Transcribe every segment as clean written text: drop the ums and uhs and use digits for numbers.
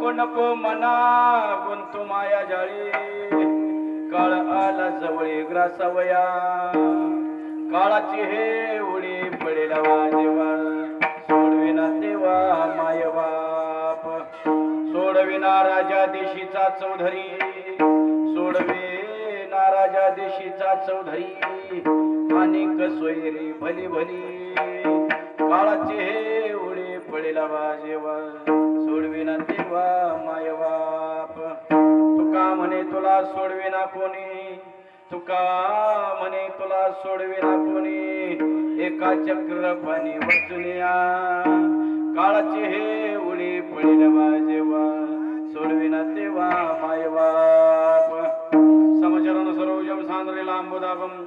नको नको मना गुंतू माया जाळी काळ आला जवळी ग्रासावया काळाची हे उडी पडेल देवा सोडविना देवा माय बाप सोडविना राजा देशीचा चौधरी सोडविना राजा देशीचा चौधरी अनेक सोयरी भली भली काळाची हे उडी पडेल जेवा सोडविना देवा माय बाप तुका म्हणे तुला सोडविना कोणी तुका म्हणे तुला सोडविना कोणी एका चक्र पाणी वचुनिया काळाची हे उडी पडेल जेवा सोडविना देवा माय बाप समचरण सरोजम सांद्रे लांबुदाबम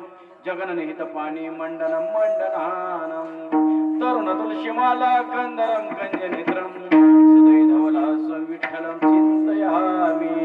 जगननिहित पाणी मंडन मंडनानम तरुण तुलसीमाला कंदरम कंजनित्रम सदै धवलास विठ्ठलम चिंतयामि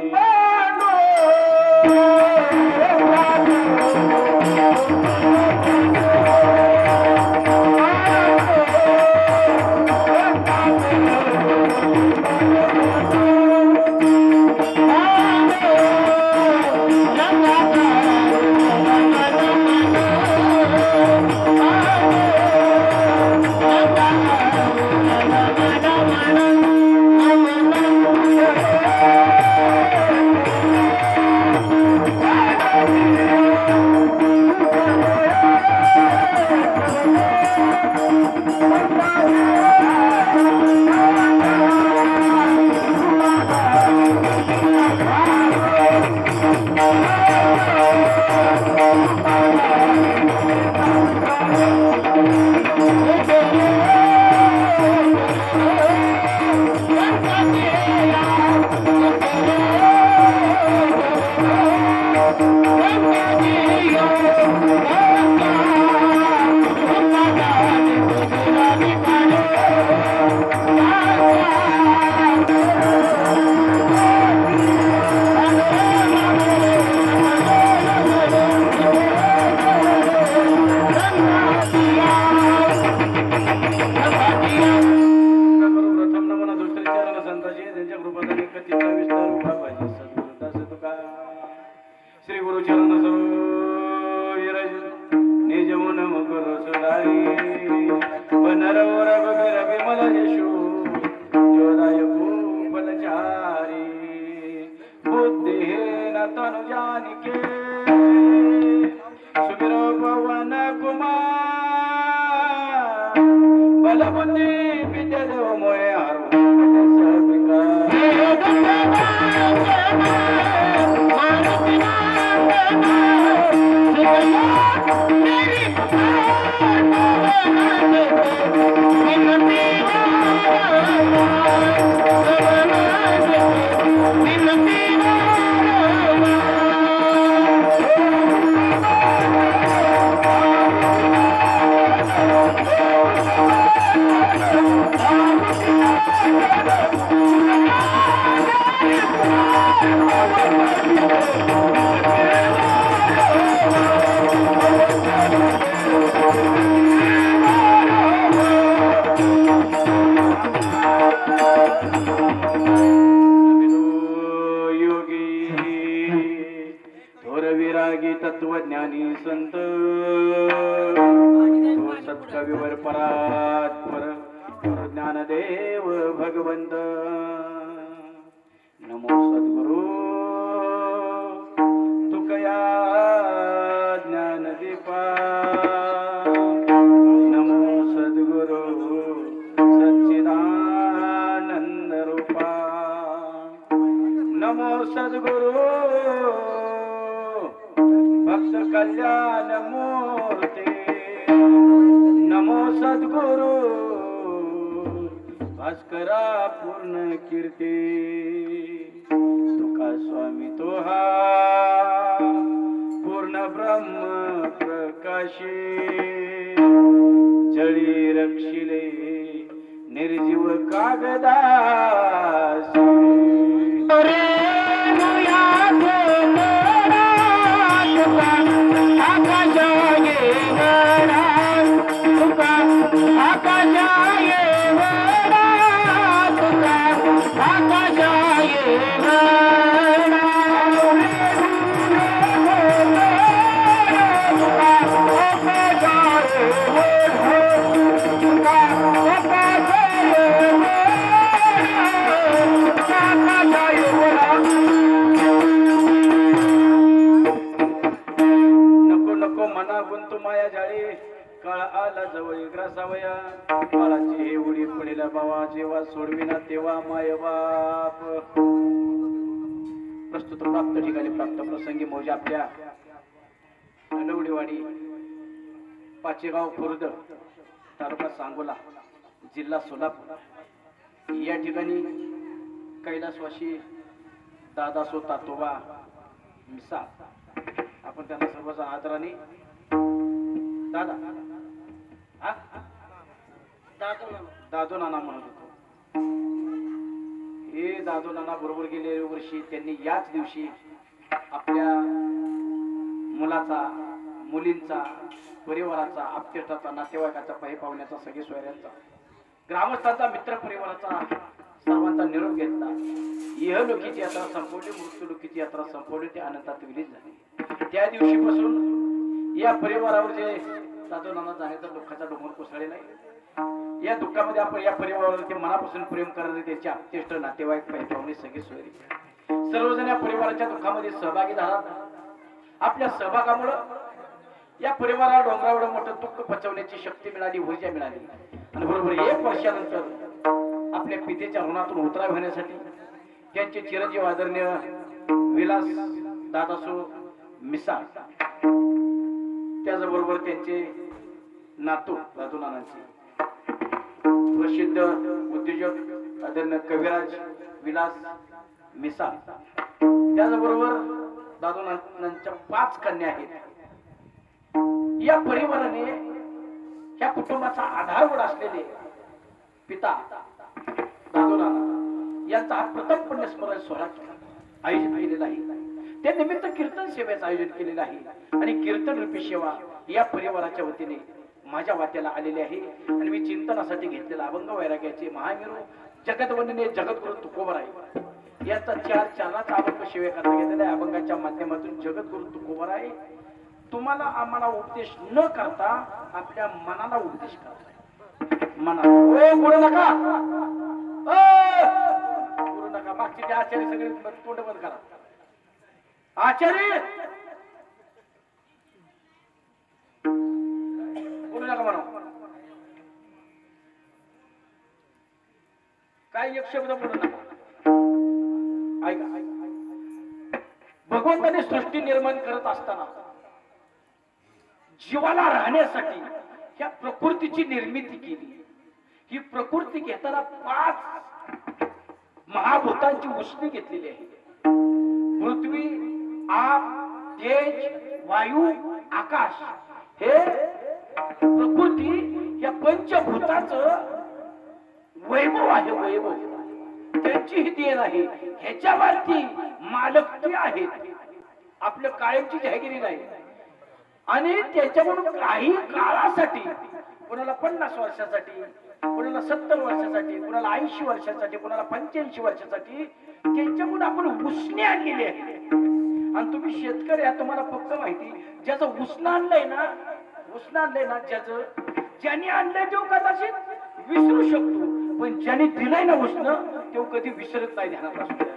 श्री गुरु चरण सरोज निज मन मकर सुधारी वनरव रघुवीर विमल यशो जोदाय फलचारी बुद्धिहीन तनु जानिके सुमिर पवन कुमार बल बुद्धि विद्या देव मोहे हारो तत्वज्ञानी संत सत्कविवर परात्पर ज्ञानदेव भगवंत नमो सद्गुरु तुकया ज्ञानदीपा नमो सद्गुरु सच्चिदानंद रूपा नमो सद्गुरु भक्त कल्याण मूर्ती नमो सद्गुरु भास्करा पूर्ण कीर्ती तुका स्वामी तो हा पूर्ण ब्रह्म प्रकाशी जळी रक्षिले निर्जीव कागदासी आकाशाये वरा तुका आकाशाये काळ आला जवळ ग्रासावया काळाची हे उडी पडेल बाबा जेव्हा सोडविना तेव्हा माय बाप प्रस्तुत प्राप्त ठिकाणी प्राप्त प्रसंगी मौज आपल्या लवडीवाडी पाचेगाव खुर्द तालुका सांगोला जिल्हा सोलापूर या ठिकाणी कैलासवासी दादासो तातोबा मिसा आपण त्यांना सर्वजण आदराने दादा दादो नाना म्हणत होतो. हे दादो नाना बरोबर गेले वर्षी त्यांनी याच दिवशी आपल्या मुलाचा मुलींचा परिवाराचा आपतेष्टाचा नातेवाईकाचा पायी पाहुण्याचा सगळे सोयऱ्यांचा ग्रामस्थांचा मित्र परिवाराचा सर्वांचा निरोप घेतला. इहलोकीची यात्रा संपवली मृत्यूलोकीची यात्रा संपवली ते अनंतात विलीन झाली. त्या दिवशीपासून या परिवारावर जे दादो नाना जाण्याचा दुःखाचा डोंगर कोसळलेला आहे. या दुःखामध्ये आपण या परिवारावरती मनापासून प्रेम करणारे त्याचे आपतेष्ट नातेवाईक पायी पाहुणे सगळे सोयरे सर्वजण या परिवाराच्या दुःखामध्ये सहभागी झाला. आपल्या सहभागामुळं या परिवाराला डोंगरावर मोठं दुःख पचवण्याची शक्ती मिळाली ऊर्जा मिळाली आणि बरोबर 1 वर्षानंतर आपल्या पितेच्या ऋणातून उतराव होण्यासाठी त्यांचे चिरंजीव आदरणीय विलास दादासो मिसाळ त्याचबरोबर त्यांचे नातू दादू नानांचे प्रसिद्ध उद्योजक आदरणीय कविराज विलास मिसाळ त्याचबरोबर दादू नानांच्या 5 कन्या आहेत. या परिवाराने या कुटुंबाचा आधारवड असलेले पिता दादू नाना यांचा हा प्रथम पुण्यस्मरण सोहळा आयोजित केलेला आहे. त्या निमित्त कीर्तन सेवेचं आयोजन केलेलं आहे आणि कीर्तन रूपी सेवा या परिवाराच्या वतीने माझ्या वाट्याला आलेली आहे आणि मी चिंतनासाठी घेतलेला अभंग वैराग्याचे महामेरू जगतवंदनीय जगद्गुरु तुकोबराय यांचा 4 चरणाचा अभंग सेवेकरता घेतलेला आहे. अभंगाच्या माध्यमातून जगद्गुरु तुकोबराय तुम्हाला आम्हाला उपदेश न करता आपल्या मनाला उपदेश करताय. मनाला बोलू नका बोलू नका. मागचे ते आचार्य सगळे तोंड बंद करा. आचार्य बोलू नका म्हणा. काय एक शब्द बोलू नका. ऐका भगवंताने सृष्टी निर्माण करत असताना जीवाला राहण्यासाठी ह्या प्रकृतीची निर्मिती केली. ही प्रकृती घेताना 5 महाभूतांची उष्णी घेतलेली आहे. पृथ्वी आप तेज वायू आकाश हे प्रकृती या पंचभूताचं वैभव आहे. वैभव त्यांची ही देण आहे. ह्याच्यावरती मालक ते आहेत. आपल्या कायमची जहागिरी नाही आणि त्याच्याकडून काही काळासाठी कोणाला 50 वर्षासाठी कोणाला 70 वर्षासाठी कोणाला 80 वर्षासाठी कोणाला 85 वर्षासाठी त्यांच्याकडून आपण उसने आणलेली आहे. आणि तुम्ही शेतकरी आहात तुम्हाला फक्त माहिती ज्याचं उसनं आणलंय ना ज्याने आणलंय तो कदाचित विसरू शकतो पण ज्याने दिलंय ना उसनं तो कधी विसरत नाही. ध्यानात असू द्या.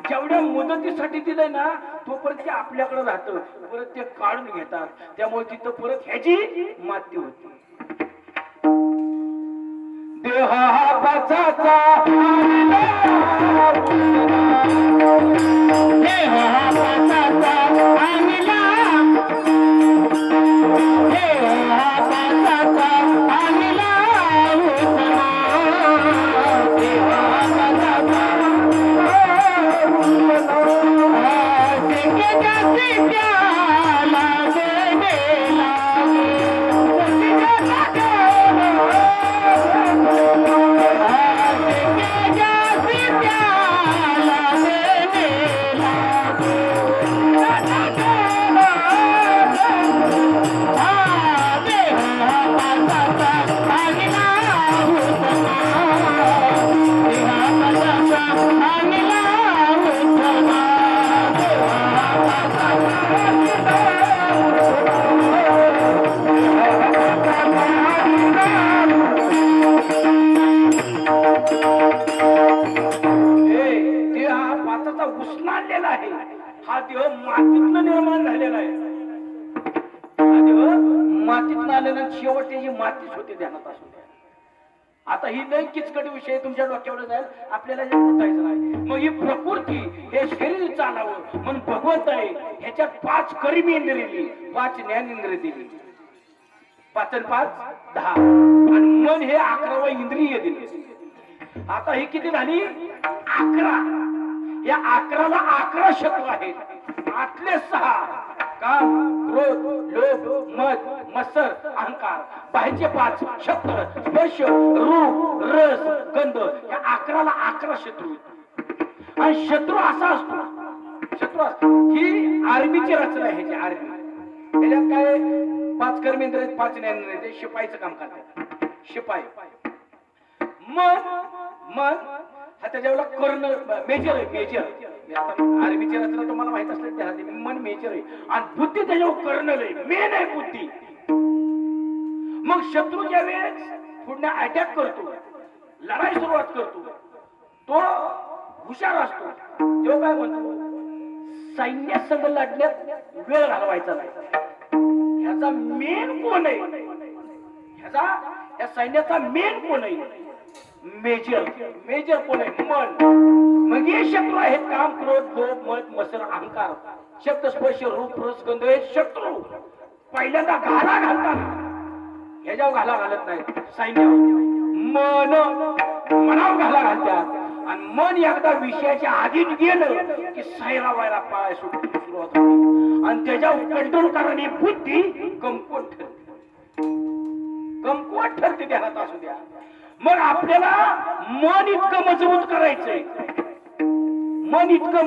जेवढ्या मुदतीसाठी दिलंय ना तोपर्यंत ते आपल्याकडे राहतं. परत ते काढून घेतात. त्यामुळे तिथं परत ह्याची माती होती. देहा पाचाचा मातीत आल्यानंतर शेवट त्याची मातीच होते, ध्यानात असू द्या. आता ही लय किचकट विषय तुमच्या डोक्यावर जाईल, आपल्याला हे उठायचं नाही. मग ही प्रकृती हे शरीर चालावं म्हणून भगवंत आहे ह्याच्यात 5 कर्मेंद्रिय दिली, 5 ज्ञानेंद्रिय दिली. 5 आणि 5 10 आणि मन हे 11वं इंद्रिय दिले. आता ही किती झाली? 11. या 11ला 11 शत्रू आहेत. आतले 6 काम, क्रोध, लोभ, मद, मत्सर, अहंकार. बाहेरचे 5 शब्द, स्पर्श, रूप, रस, गंध. या 11ला 11 शत्रू. आणि शत्रू असा असतो, ही आर्मीची रचना आहे. ह्याची आर्मी ह्याच्यात काय 5 कर्मेंद्रिय 5 ज्ञानेंद्रिय, ते शिपाईचं काम करतात. शिपाई मन हा त्याच्यावर कर्नल मेजर आहे. मेजर आर्मीची रचना तुम्हाला माहित असलं त्यासाठी मन मेजर आहे आणि बुद्धी त्याच्यावर कर्नल आहे, मेन आहे बुद्धी. मग शत्रू ज्या वेळेस पुढे अटॅक करतो, लढाई सुरुवात करतो, तो हुशार असतो. तो काय म्हणतो, सैन्यासंग लढण्यात वेळ घालवायचा नाही. ह्याचा मेन कोण आहे, या सैन्याचा मेन कोण आहे? मेजर कोण आहे? मन. मग हे शत्रू आहेत काम, क्रोध, लोभ, मद, मत्सर, अहंकार. शब्द, स्पर्श, रूप, रस, गंध हे शत्रू. पहिल्यांदा घाला घालतात, ह्याच्यावर घाला घालत नाही. सैन्यावर मनावर घाला घालतात आणि मन एकदा विषयाच्या आधीच गेलं की सैरा व्हायला पाय सुरुवात होती आणि त्याच्यावर कंट्रोल करणारी बुद्धी कमकुवत ठरते. ध्यानात असू द्या. मग आपल्याला मन इतकं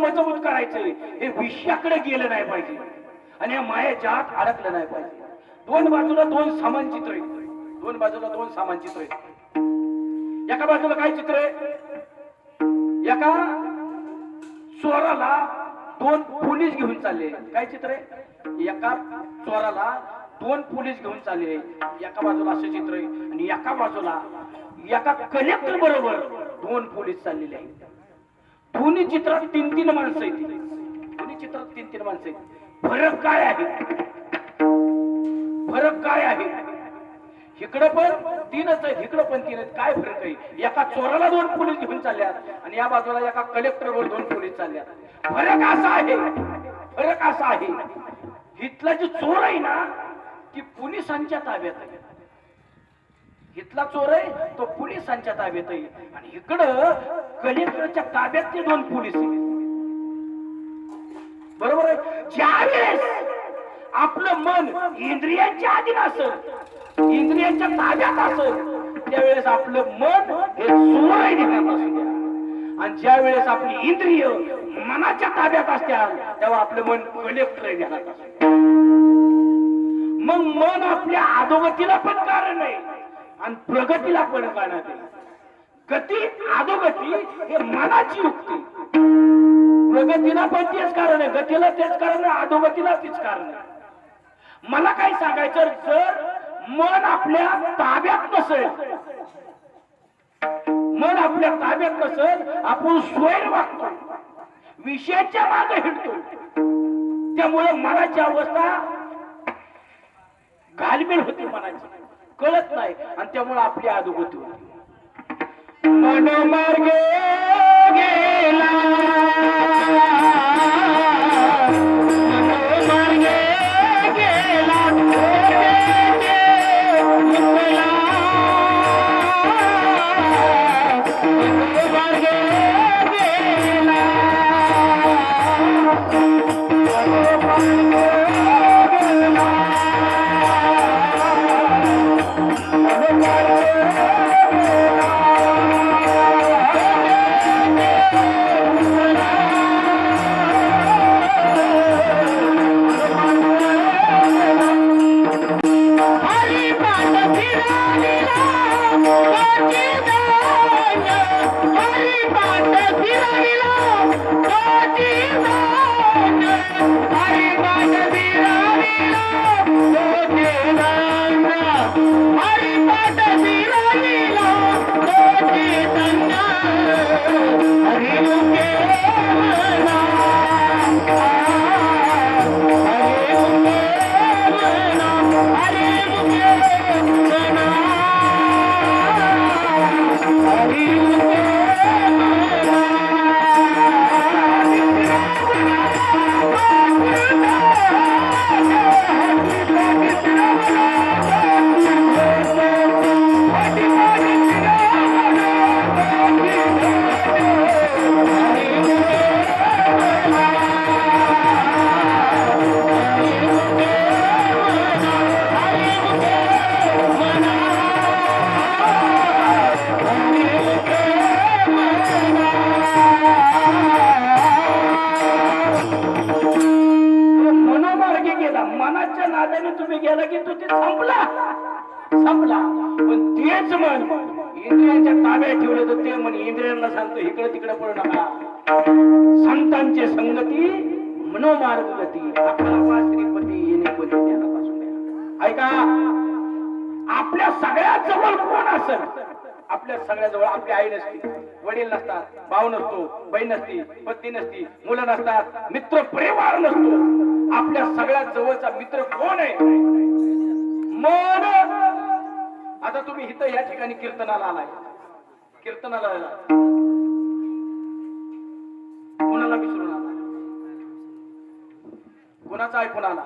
मजबूत करायचंय, हे विषयाकडे गेलं नाही पाहिजे आणि या मायाच्या आत अडकलं नाही पाहिजे. 2 बाजूला 2 समान चित्र आहेत. 2 बाजूला 2 समान चित्र आहेत. एका बाजूला काय चित्र आहे? एका चोराला 2 पोलीस घेऊन चालले. काय चित्र आहे? एका चोराला 2 पोलीस घेऊन चालले. एका बाजूला असं चित्र आहे आणि एका बाजूला एका कलेक्टर बरोबर 2 पोलीस चाललेले आहेत. दोन्ही चित्रात 3-3 माणसं आहेत. दोन्ही चित्रात 3-3 माणसं आहेत. फरक काय आहे? इकडं पण 3च आहेत, इकडं पण 3 आहेत. काय फरक आहे? एका चोराला 2 पोलीस घेऊन चालल्यात आणि या बाजूला एका कलेक्टर वर 2 पोलीस चालल्यात. फरक असा आहे, इथला जो चोर आहे ना ती पोलिसांच्या ताब्यात आहे. इथला चोर आहे तो पोलिसांच्या ताब्यात आहे आणि इकडं कलेक्टरच्या ताब्यात ते 2 पोलीस आहेत. बरोबर आहे. ज्यावेळेस आपलं मन इंद्रियांच्या अधीन असेल, इंद्रियांच्या ताब्यात असेल, त्यावेळेस आपलं मन हे चोर आहे ध्यानात असू द्या. आणि ज्या वेळेस आपली इंद्रिय मनाच्या ताब्यात असतात तेव्हा आपलं मन कलेक्टर आहे ध्यानात असू द्या. मग मन आपल्या अधोगतीला पण कारण आहे आणि प्रगतीला पण कारण आहे. गती अधोगती हे मनाची युक्ती. प्रगतीला पण तेच कारण आहे, गतीला तेच कारण आहे, अधोगतीला तेच कारण आहे. मला काय सांगायचं, जर मन आपल्या ताब्यात नसेल, आपण स्वैर वागतो, विषयाच्या मागे हिंडतो. त्यामुळे मनाची अवस्था घालमेल होते, मनाची कळत नाही आणि त्यामुळे आपली अधोगती होती. मनोमार्गे गेला, संपला संपला. पण तेच मन इंद्रियांच्या ताब्यात ठेवलं तर ते मन इंद्रियांना सांगतो इकडे तिकडे पडू नका. संतांची संगती मनोमार्गगती अकरा श्रीपती येणे कोणते ध्यानापासून द्या. ऐका, आपल्या सगळ्यात जवळ कोण असेल? आपल्या सगळ्या जवळ आपली आई नसते, वडील नसतात, भाऊ नसतो, बहीण नसती, पत्नी नसती, मुलं नसतात, मित्र परिवार नसतो. आपल्या सगळ्यात जवळचा मित्र कोण आहे? मन. आता तुम्ही इथं या ठिकाणी कीर्तनाला आलाय, कीर्तनाला आला, कोणाला विसरून आला? कोणाचं ऐकून आला?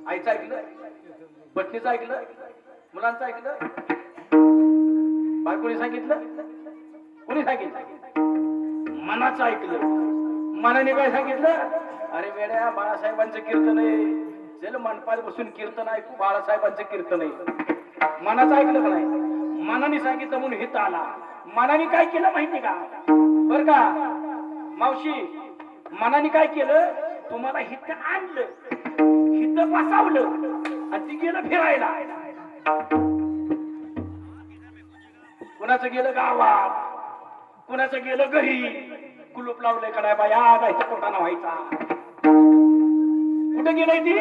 आईचं ऐकलं, पत्नीचं ऐकलं, मुलांचं ऐकलं, बायकोने सांगितलं, कोणी सांगितलं? मनाचं ऐकलं. मनाने काय सांगितलं? अरे वेड्या, बाळासाहेबांचं कीर्तन आहे, चल मंडपात बसून कीर्तन ऐकू, बाळासाहेबांचं कीर्तन आहे. मनाचं ऐकलं का नाही? मनाने सांगितलं म्हणून हित आला. मनाने काय केलं माहिती का? बर का मावशी, मनाने काय केलं? तुम्हाला हित आणलं, हित बसावलं आणि ती गेलं फिरायला. कुणाचं गेलं गावात, कुणाचं गेलं घरी, कुलूप लावलंय का नाही बाया, नाही तर कोटाना व्हायचा. कुठे गेलंय ती?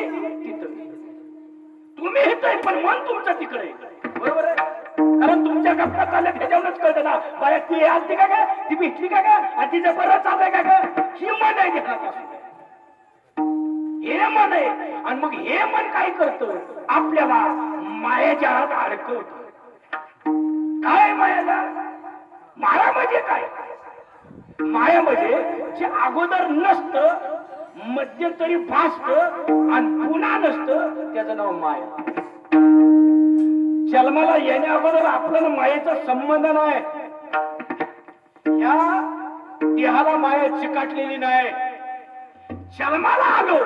तिथं. तुम्ही येतोय पण मन तुमचं तिकडे, बरोबर आहे? कारण तुमच्या गप्पा चालल्या त्याच्यावरच कळतं ना, बाया ती आलती का ग, ती भेटली का ग, आणि तिचं बरं चाललंय का ग, ही मन आहे ध्यानात. हे मन आहे. आणि मग हे मन काय करतं? आपल्याला मायेच्या हात अडकवत. काय मायाला? माया म्हणजे काय? माया म्हणजे जे अगोदर नसतं, मध्यंतरी भासतं आणि पुन्हा नसतं, त्याचं नाव माया. जन्माला येण्या अगोदर आपल्याला मायेचा संबंध नाही. या देहाला माया चिकटलेली नाही. जन्माला आलो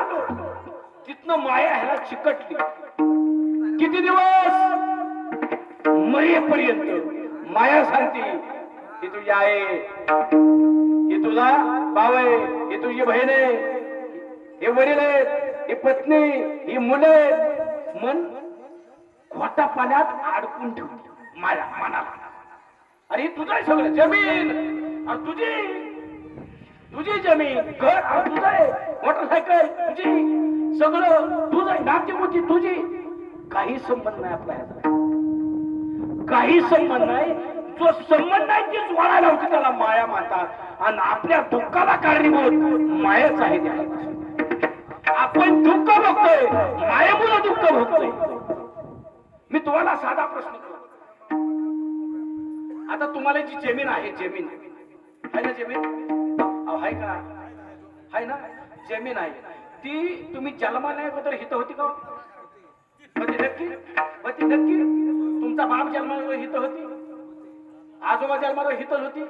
तिथनं माया ह्याला चिकटली. किती दिवस? मरेपर्यंत माया सांगते ही तुझी आहे, ही तुझा भाव आहे, ही तुझी बहीण आहे, हे वडील आहेत, ही पत्नी, ही मुलं. मन खोटा पाण्यात अडकून ठेवली माया मनाला. अरे तुझं आहे सगळं, जमीन आणि तुझी जमीन, घर तुझं आहे, मोटरसायकल तुझी, सगळं तुझं, नाती मोठी तुझी. काही संबंध नाही आपला ह्याचा, काही संबंध नाही. जो संबंध आहे तेच वळायला होती त्याला माया म्हणतात. आणि आपल्या दुःखाला कारणीभूत मायाच आहे. आपण दुःख भोगतोय, मायेमुळे दुःख भोगतोय. मी तुम्हाला साधा प्रश्न करतो. आता तुम्हाला जी जमीन आहे, जमीन आहे ना, जमीन आहे का? आहे ना, जमीन आहे. ती तुम्ही जन्माला अगोदर हित होती का? नक्की नक्की. तुमचा बाप जन्माला हित होती, आजोबा जन्माला हितच होती,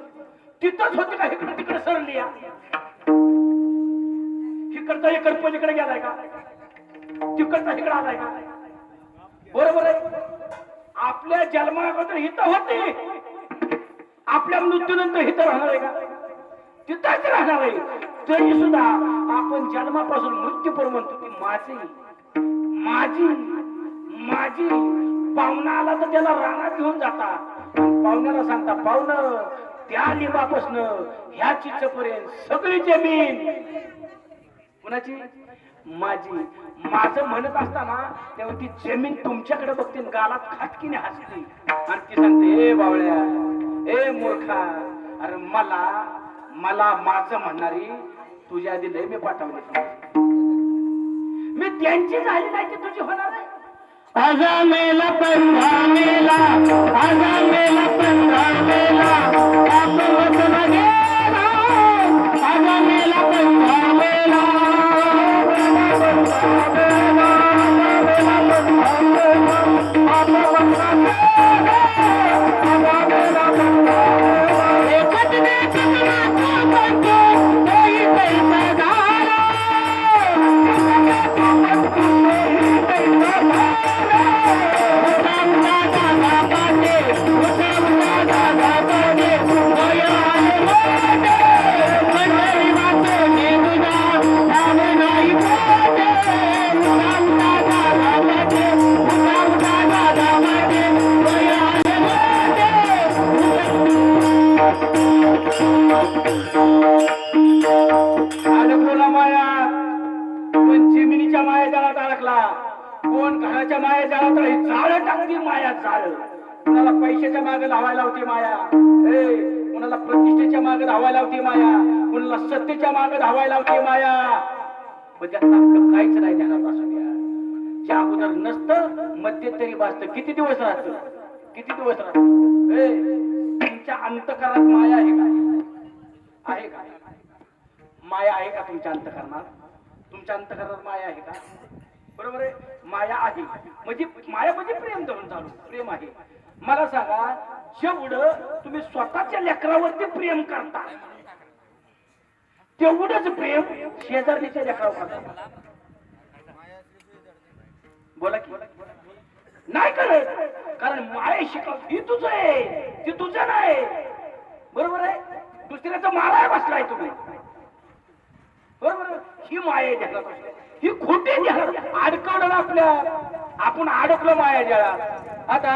तिथंच होती का? इकडे तिकडे सरली या, इकडचा इकड पलीकडे गेलाय का? तिकडचा इकडे आलाय का? बरोबर आहे. आपल्या जन्माअगोदर हित होती, आपल्या मृत्यूनंतर हित राहणार आहे का? तिथंच राहणार आहे. तरी सुद्धा आपण जन्मापासून मृत्यूपर्यंत ती माझी माझी माझी. पाहुणा आला तर त्याला रानात घेऊन जाता, पाहुण्याला सांगता पाहुणं त्या लिंबापासून ह्या चिंचेपर्यंत सगळी जमीन कुणाची? माझी. माझं म्हणत असताना तेव्हा ती जमीन तुमच्याकडे बघते, गालात खाटकीने हसते आणि ती सांगते, ए बावळ्या, ए मूर्खा, अरे मला माझं म्हणणारी तुझ्या आधी लय मी पाठवली. मी त्यांची झाली नाही की तुझी होणार नाही. आजा मेला पंधा मेला, आजा मेला पंधा मेला, आपण वचन गेला, आजा मेला पंधा मेला, Oh, अडकलो ना माया, कोण चिमणीच्या माया जाळात अडकला, कोण घराच्या माया जाळात जाळ टाकती माया जाळ. कुणाला पैशाच्या मागे धावायला होती माया, कुणाला प्रतिष्ठेच्या मागे धावायला होती माया, कुणाला सत्तेच्या मागे धावायला होती माया. पण त्यातलं आपलं काहीच नाही ध्यानात असू द्या. ज्या अगोदर नसतं मध्यंतरी वाचतं. किती दिवस राहतं, किती दिवस राहतं. तुमच्या अंतकरणात माया आहे का? आहे का माया? आहे का तुमच्या अंतकरणात? तुमच्या अंतकरणात माया आहे का? बरोबर आहे, माया आहे. म्हणजे माया म्हणजे प्रेम धरून चालू, प्रेम आहे. मला सांगा, जेवढं तुम्ही स्वतःच्या लेकरावरती प्रेम करता तेवढंच प्रेम शेजारीच्या लेकरावर करता. बोला की नाही करत, कारण माया शिकव ही तुझं आहे, ती तुझं नाही. बरोबर आहे, दुसऱ्याचा माराय बसलाय तुम्ही. बरोबर, ही माया ध्यानात असते, ही खोटी ध्यानात अडकवलं आपल्या. आपण अडकलो माया जळात. आता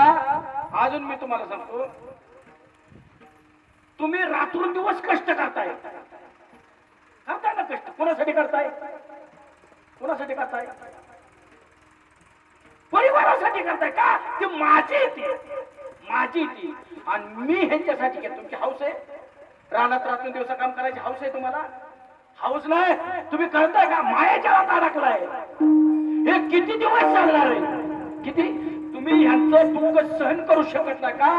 अजून मी तुम्हाला सांगतो, तुम्ही रात्रंदिवस कष्ट करताय, करताय ना कष्ट. कोणासाठी करताय? कोणासाठी करताय? परिवारासाठी करताय का? ती माझी ती माझी ती आणि मी ह्यांच्यासाठी केलं. तुमची हौस आहे रानात रात्र दिवसा काम करायची हौस आहे तुम्हाला? हौस नाही. तुम्ही करताय का? मायाच्या हात अडकलाय. हे किती दिवस चालणार आहे? किती? तुम्ही ह्यांचं दुःख सहन करू शकत नाही का?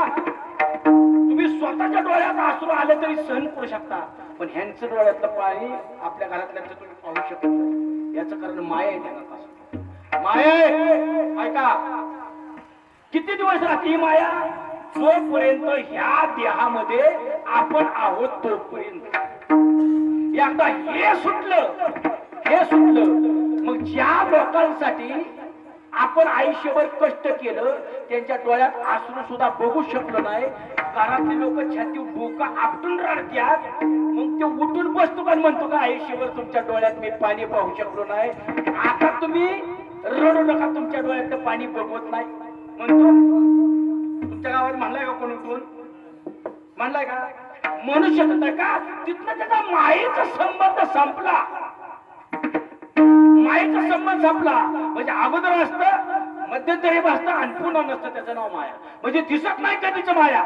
तुम्ही स्वतःच्या डोळ्यात अश्रू आले तरी सहन करू शकता, पण ह्यांचं डोळ्यातलं पाणी आपल्या घरातल्यांचं तुम्ही पाहू शकत नाही. याचं कारण माया आहे त्यांना. माया ऐका, किती दिवस राहते ही माया? जोपर्यंत ह्या देहामध्ये आपण आहोत तोपर्यंत. एकदा हे सुटलं, हे सुटलं, मग ज्या लोकांसाठी आपण आयुष्यभर कष्ट केलं त्यांच्या डोळ्यात अश्रू सुद्धा बघू शकलो नाही. घरातले लोक छाती डोकं आपटून रडतात, मग ते उठून बसतो का म्हणतो का आयुष्यभर तुमच्या डोळ्यात मी पाणी पाहू शकलो नाही, आता तुम्ही रडू नका, तुमच्या डोळ्यात पाणी बघवत नाही म्हणतो. तुमच्या गावात म्हणलाय का कोण उठून? म्हणलाय का? म्हणू शकत नाही का? तिथनं त्याचा मायेचा संबंध संपला. मायेचा संबंध संपला म्हणजे अगोदर असतं, मध्यंतरी असतं आणि पुन्हा नसतं. त्याचं नाव माया. म्हणजे दिसत नाही कधीच माया.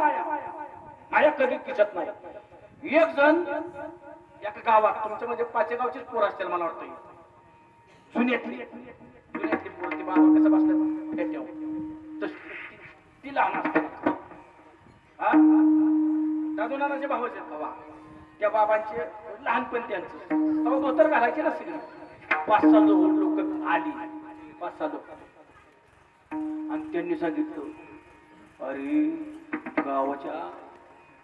माया कधीच दिसत नाही. एक जण एका गावात, तुमच्या म्हणजे पाचेगावचीच पोर असतील मला वाटतं, जुन्यातली जुन्यातली पोर. ती बाबा कसं बसलं फेट्यावर, ती लहान असताना दादू नानाचे भावच आहेत बाबा. त्या बाबांचे लहानपण त्यांचं तेव्हा धोतर घालायचे नसतील. 5-6 लोक आली, 5-6 लोक, आणि त्यांनी सांगितलं, अरे गावाच्या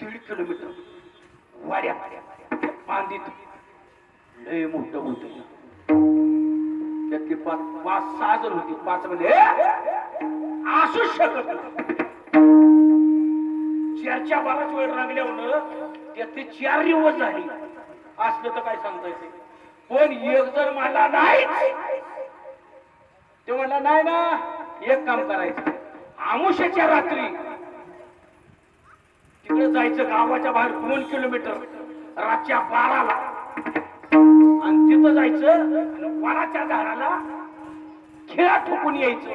1.5 किलोमीटर वाड्या बांधीत लय मोठं होत. त्यातली 5-6 जण होती. 5 म्हणजे असू शकत नाही. 4च्या बराच वेळ रांगल्यावर त्यातली 4 दिवस झाली असलं तर काय सांगतायचं. पण एक जर मला नाही, ते म्हणला नाही ना, एक काम करायचं, आमुष्याच्या रात्री तिकडे जायचं गावाच्या बाहेर 2 किलोमीटर रातच्या 12ला, आणि तिथं जायचं आणि वडाच्या झाडाला खेळा ठोकून यायचं.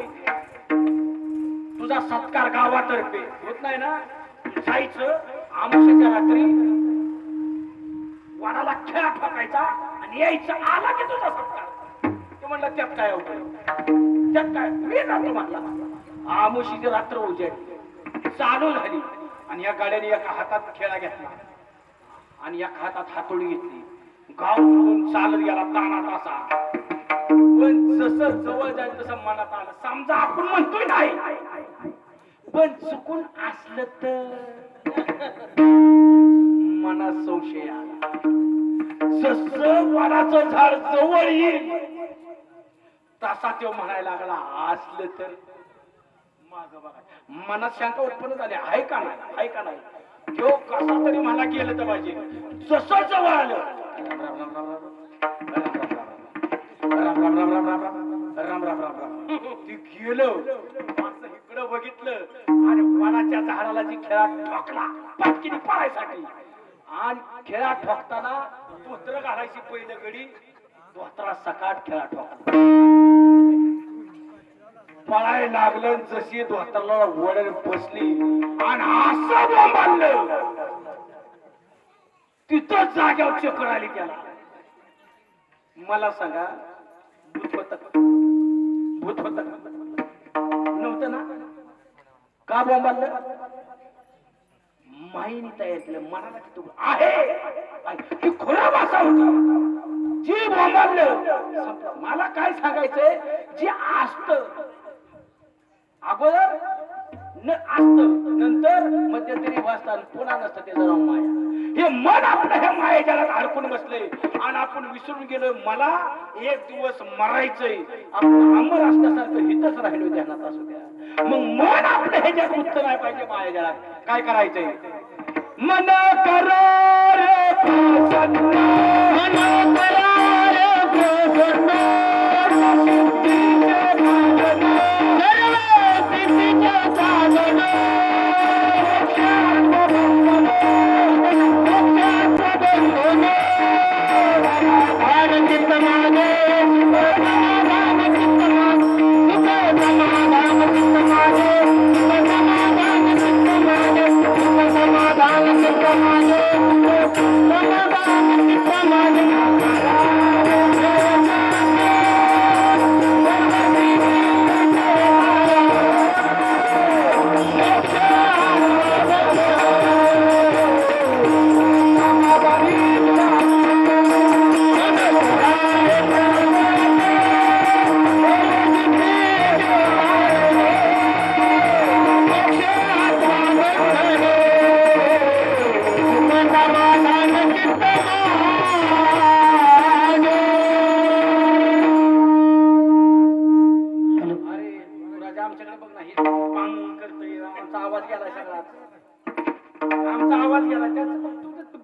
तुझा सत्कार गावातर्फे होत नाही ना, जायचं आमुष्याच्या रात्री वडाला खेळा ठोकायचा आणि यायचं. आला की तुझा सत्कार. ते म्हणलं त्यात काय होतं, त्यात काय, मी जातो म्हणला. आमुशीची रात्र उजेडली, चालू झाली, आणि या गाड्याने एका हातात खेळा घेतला आणि एका हातात हातोडी घेतली. गाव सोडून चालत गेला तानात असा. पण जसं जवळ जाईल तसं मनात आलं, समजा आपण म्हणतोय नाही, पण चुकून असलं तर मनात संशय आला. जसं वडाचं झाड जवळ येईल तसा तो म्हणायला लागला, असलं तर माग बघा. मनात शंका उत्पन्न झाली, आहे का नाही, आहे का नाही. तो कसा तरी मला गेलं तर पाहिजे. जसं जवळ आलं, राम राम राम राम राम राम राम राम राम, ती गेलं. इकडं बघितलं आणि वडाच्या झाडाला जी खेळा ठोकला पटकीने पळायसाठी, आणि खेळा ठोकताना धोत्र घालायची पहिलं गडी धोत्रा सकाट खेळा ठोकला पळाय लागलं जशी धोत्राला वडर बसली आणि असं बोंबाललं तिथं जाग्यावर चक्कर आली त्याला. मला सांगा भूत होत नव्हतं ना का बोंबाललं माईने तयार केलं मनाला तिथं आहे खुला भाषा होती जी बोंबाललं. मला काय सांगायचंय जे असत अगोदर असत नंतर मध्यंतरी वाचतात पुन्हा नसतं ते जरा माया. हे मन आपलं ह्या मायेच्या अडकून बसले आणि आपण विसरून गेलो मला एक दिवस मरायचंय आपण अमर असण्यासारखं हितच राहिलो ध्यानात असू द्या. मग मन आपलं ह्याच्यात उच्च नाही पाहिजे मायेच्या काय करायचंय मन करार मन करार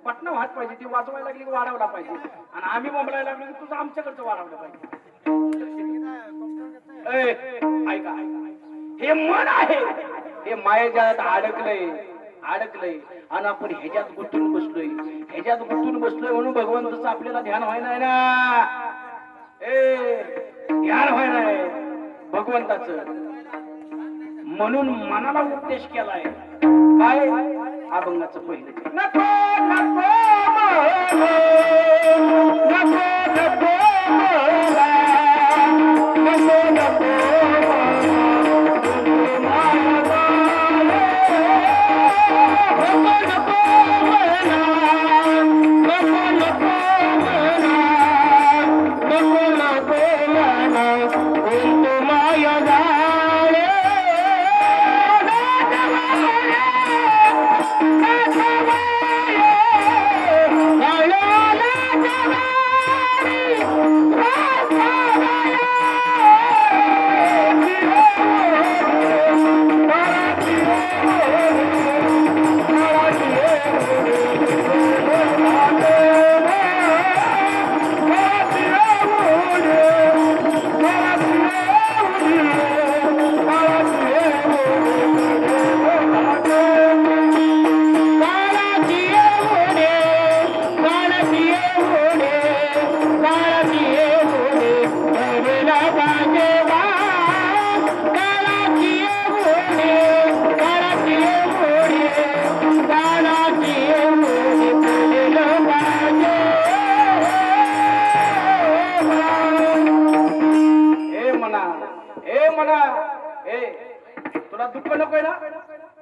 बटना वाहत पाहिजे ती वाजवायला लागली की वाढवला पाहिजे आणि आम्ही बोंबलायला लागलो की तुझं आमच्याकडचं वाढवलं पाहिजे. ऐका हे मन आहे हे मायेजाळात अडकलंय आणि आपण ह्याच्यात गुंतून बसलोय म्हणून भगवंताचं आपल्याला ध्यान व्हाय नाही ना ध्यान व्हाय नाही भगवंताचं. म्हणून मनाला उपदेश केलाय काय अभंगाचं पहिलं नको नको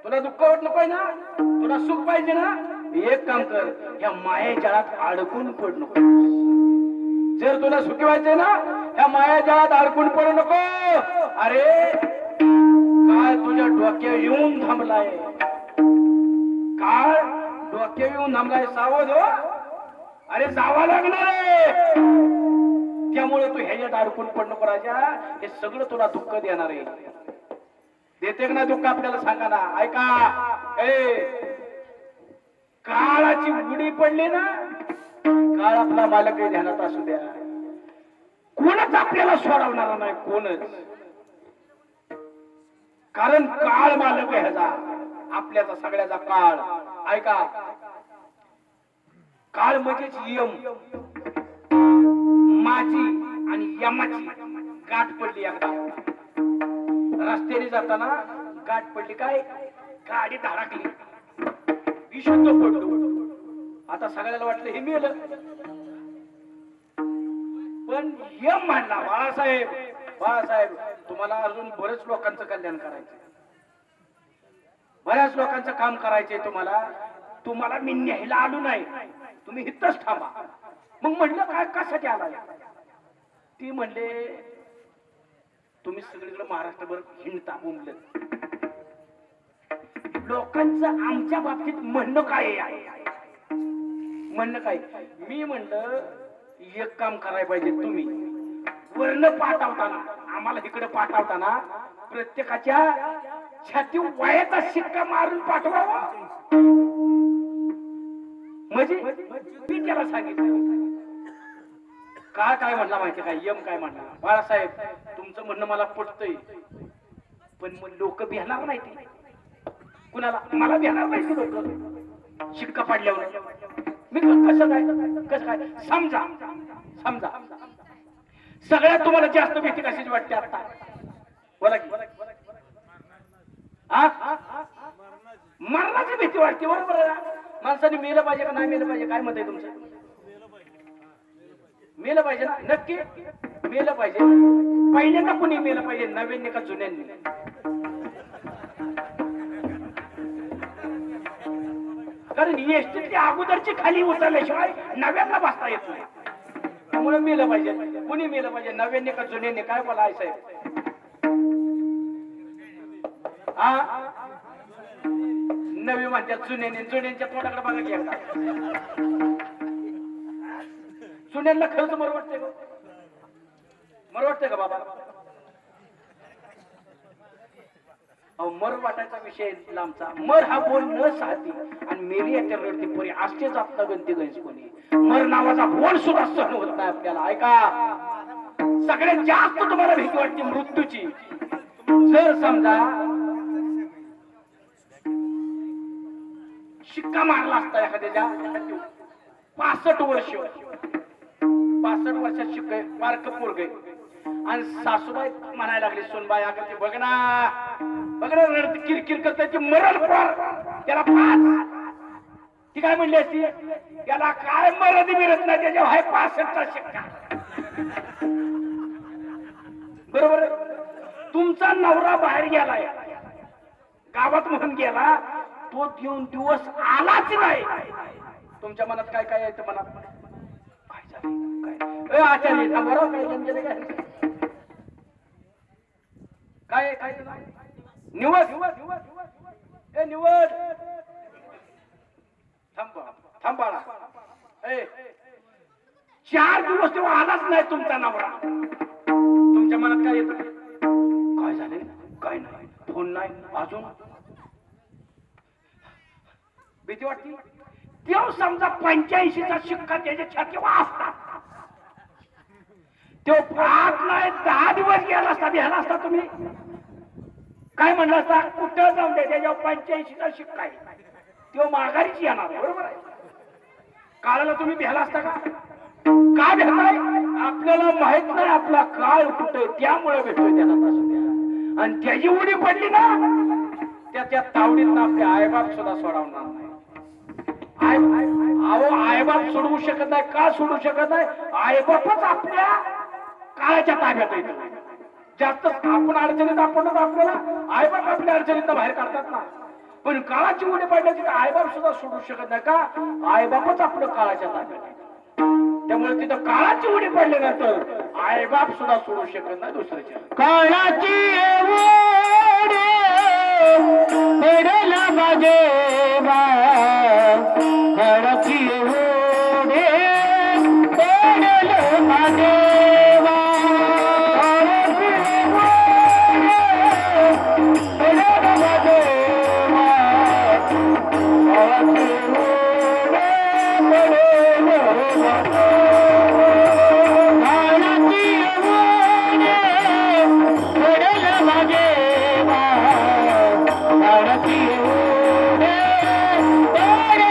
तुला दुःख होत नकोय ना तुला सुख पाहिजे ना एक काम कर ह्या मायेजाळात अडकून पड नको. जर तुला सुखी व्हायचंय ना ह्या मायेजाळात अडकून पडू नको. अरे काय तुझ्या डोक्या येऊन थांबलाय काय डोक्या येऊन थांबलाय सावध हो. अरे जावा लागणार आहे त्यामुळे तू ह्याच्यात अडकून पड नको राजा. हे सगळं तुला दुःख देणार आहे. देते ना दुःख आपल्याला सांगा ना. ऐका काळाची उडी पडली ना काळ आपला मालक आहे ध्यानात असू द्या. कोणच आपल्याला सोडवणार नाही कोणच. कारण काळ मालक आहे ह्याचा आपल्याचा सगळ्याचा काळ. ऐका काळ म्हणजेच यम. माझी आणि यमाची गाठ पडली एकदा. रस्त्याने जाताना गाठ पडली. काय? गाडी धडकली. विशुद्ध पडलो. आता सगळ्याला वाटलं हे मेलं. पण यम म्हणला, बाळासाहेब बाळासाहेब तुम्हाला अजून बरेच लोकांचं कल्याण करायचंय, बऱ्याच लोकांचं काम करायचंय तुम्हाला. तुम्हाला मी न्यायला आलो नाही, तुम्ही इथंच थांबा. मग म्हणलं काय कशासाठी आला? ती म्हणले तुम्ही सगळीकडे महाराष्ट्रभर हिंडता बोंबल. लोकांचं आमच्या बाबतीत म्हणणं काय आहे? म्हणणं काय? मी म्हणलं एक काम करायला पाहिजे. तुम्ही वर्ण पाठवताना, आम्हाला इकडे पाठवताना प्रत्येकाच्या छाती वयाचा शिक्का मारून पाठवावा. म्हणजे मी त्याला सांगितलं. काय म्हणला माहिती काय? यम काय म्हणला? बाळासाहेब तुमचं म्हणणं मला पटतंय, पण मग लोक भेटणार नाही. कुणाला? मला भेटणार नाही लोक शिक्का पाडल्यावर. मी कसं काय समजा समजा सगळ्यात तुम्हाला जास्त भीती कशाची वाटते आता? बोला की. मरणाची भीती वाटते. बरोबर आहे. माणसाने मेलं पाहिजे का नाही मेलं पाहिजे? काय मत आहे तुमचं? मेलं पाहिजे ना? नक्की मेलं पाहिजे. पहिल्यांदा कुणी मेलं पाहिजे, नव्याने का जुन्यांनी? कारण एसटीतली अगोदरची खाली उतरल्याशिवाय नव्यांना बसता येत नाही. त्यामुळे मेलं पाहिजे. कुणी मेलं पाहिजे, नव्याने का जुन्यांनी? काय बोला आहे साहेब? नवी म्हणतात जुन्याने. जुन्यांच्या तोंडाकडे बघा की एकदा. जुन्यांना खरंच मर वाटतंय का? मर वाटतंय का बाबा? अहो मर वाटायचा विषय लांबचा. मर हा बोल न साहती आणि मेरी याच्या रडती पोरी आजचे जात गंती गैस कोणी. मर नावाचा बोल सुद्धा सहन होत नाही आपल्याला. ऐका, सगळ्यात जास्त तुम्हाला भीती वाटते मृत्यूची. जर समजा शिक्का मारला असता एखाद्याच्या 65 वर्ष 65 वर्षात शिक्का बारक पोरग आणि सासूबाई म्हणायला लागली सोनबाई अगं ते बघ ना रडत किरकिर करतायची मरण त्याला 5. ती काय म्हणली असती? त्याला काय मरद मिळत नाही, त्याच्या हाय 65चा शिक्का. बरोबर. तुमचा नवरा बाहेर गेलाय, गावात म्हणून गेला, तो दिवस आलाच नाही. तुमच्या मनात काय काय येतं? मनात काय झालं? काय आचार्य काय काय निवड निवड थांबा. 4 दिवस तेव्हा आलाच नाही तुमचा नवरा. तुमच्या मनात काय येतं? काय झाले? काय नाही, फोन नाही अजून. भीती वाटते. तेव्हा समजा 85चा शिक्का त्याच्या छातीवर असता, तो 5 नाही 10 दिवस गेला असता, भेला असता तुम्ही काय म्हणलं असता? कुठं जाऊन दे, त्याच्यावर 85चा शिक्का आहे, तो माघारीच येणार. बरोबर आहे. काळाला तुम्ही भेला असता का? का भेटाय? आपल्याला माहित नाही आपला काळ कुठे, त्यामुळे भेटतोय त्याला. तसं आणि त्याची उडी पडली ना, त्याच्या तावडीत आपले आईबाप सुद्धा सोडवणार नाही. आईबाप सोडवू शकत नाही. का सोडू शकत नाही? आईबापच आपल्या काळाच्या ताब्यात येतो. जास्त आपण अडचणीत आपल्याला आईबाप आपल्या अडचणीत बाहेर काढतात ना. पण काळाची उडी पडल्याची आईबाप सुद्धा सोडू शकत नाही. का? आईबापच आपलं काळाच्या ताब्यात आहे. त्यामुळे तिथं काळाची उडी पडल्यानंतर आईबाप सुद्धा सोडू शकत नाही दुसऱ्याच्या. काळाची पडला माझे काळाची ओढे पडल माझे Oh,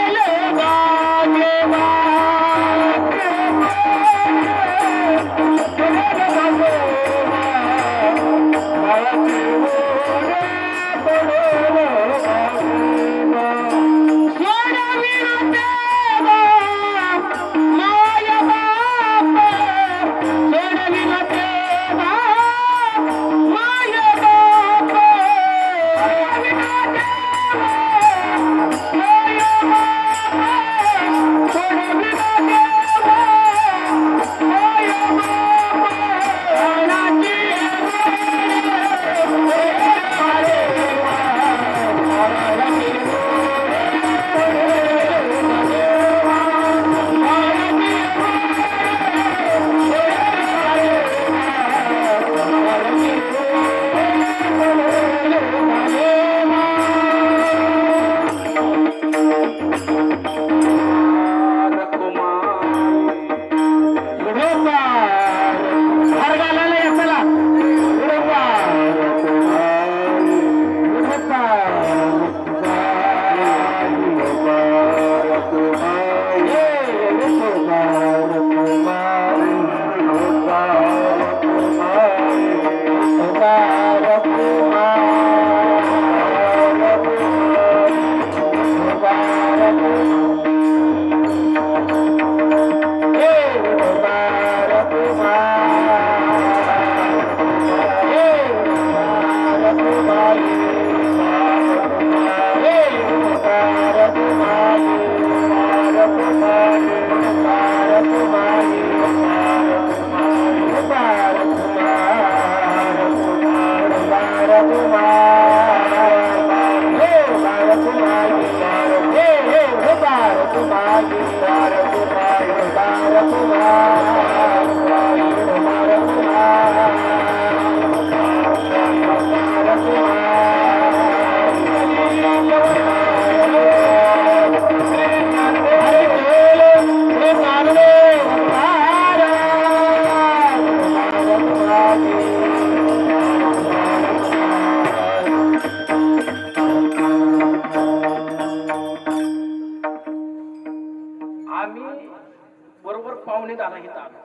बरोबर पावणे झाला इथं आलो.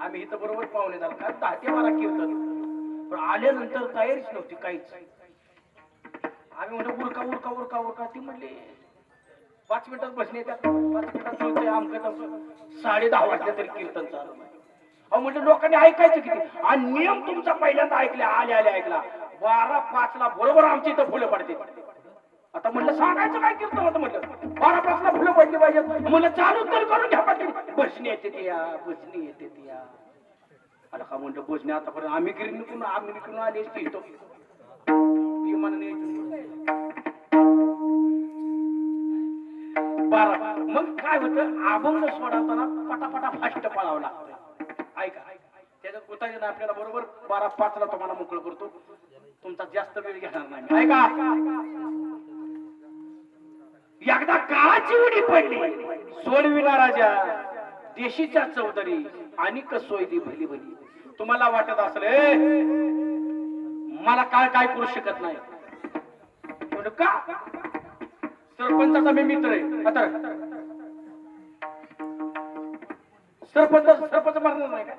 आम्ही इथं बरोबर पावणे झाला कारण 10 ते 12 कीर्तन. पण आल्यानंतर तयारीच नव्हती काहीच. आम्ही म्हणतो उरका उरका उरका उरका. ती म्हणली 5 मिनिटात बसणे त्या 5 मिनिटात चलतंय आमचं 10:30 वाजले तरी कीर्तन चालू नाही. अहो म्हणजे लोकांनी ऐकायचं किती. आणि नियम तुमचा पहिल्यांदा ऐकले आले ऐकला 12:05 बरोबर आमच्या इथं फुलं पडते. आता म्हणलं सांगायचं काय कीर्तन होतं म्हटलं 12:05 फुलं पडली पाहिजे. म्हणलं चालू तर करून घ्या पाहिजे. बसणी येते ती या बसणी येते ती या. आता का म्हणलं बसणे आतापर्यंत आम्ही गिरणीकडून आली असती इथं विमानाने मग काय होतं अभंग सोडवताना पटापटा फास्ट पळावं लागतं. ऐका त्याच्यात उतार्यानं आपल्याला बरोबर 12:05 तुम्हाला मोकळं करतो. तुमचा जास्त वेळ घेणार नाही. ऐका एकदा काळाची उडी पडली सोडविना राजा देशीच्या चौधरी आणि कसोयदी भली भली. तुम्हाला वाटत असेल मला काय करू शकत नाही का. सरपंचाचा मी मित्र आहे. आता सरपंच मरणार नाही का.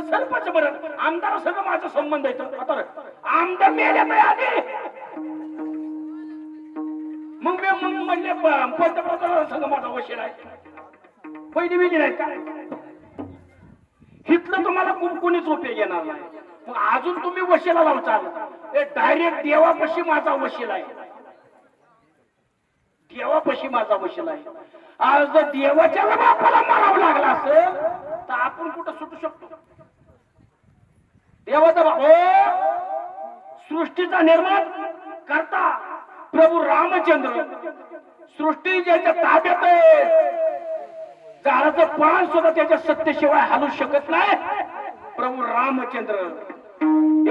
सरपंच मरण आमदार सगळं माझा संबंध आहे. आता आमदार मेल्या आधी मग मी म्हणले पंतप्रधान संघ माझा वशील आहे. पहिली विधी नाही काय हिथलं तुम्हाला कोणीच उपयोग येणार नाही. मग अजून तुम्ही वशीला लावचाल. डायरेक्ट देवापाशी माझा वशील आहे. देवापाशी माझा वशील आहे. आज जर देवाच्या बापाला मारावं लागला असेल तर आपण कुठं सुटू शकतो. देवाचा बाप सृष्टीचा निर्माण करता प्रभू रामचंद्र सृष्टी ज्याच्या ताब्यात आहे झाडाचं पान सुद्धा त्याच्या सत्तेशिवाय हलू शकत नाही. प्रभू रामचंद्र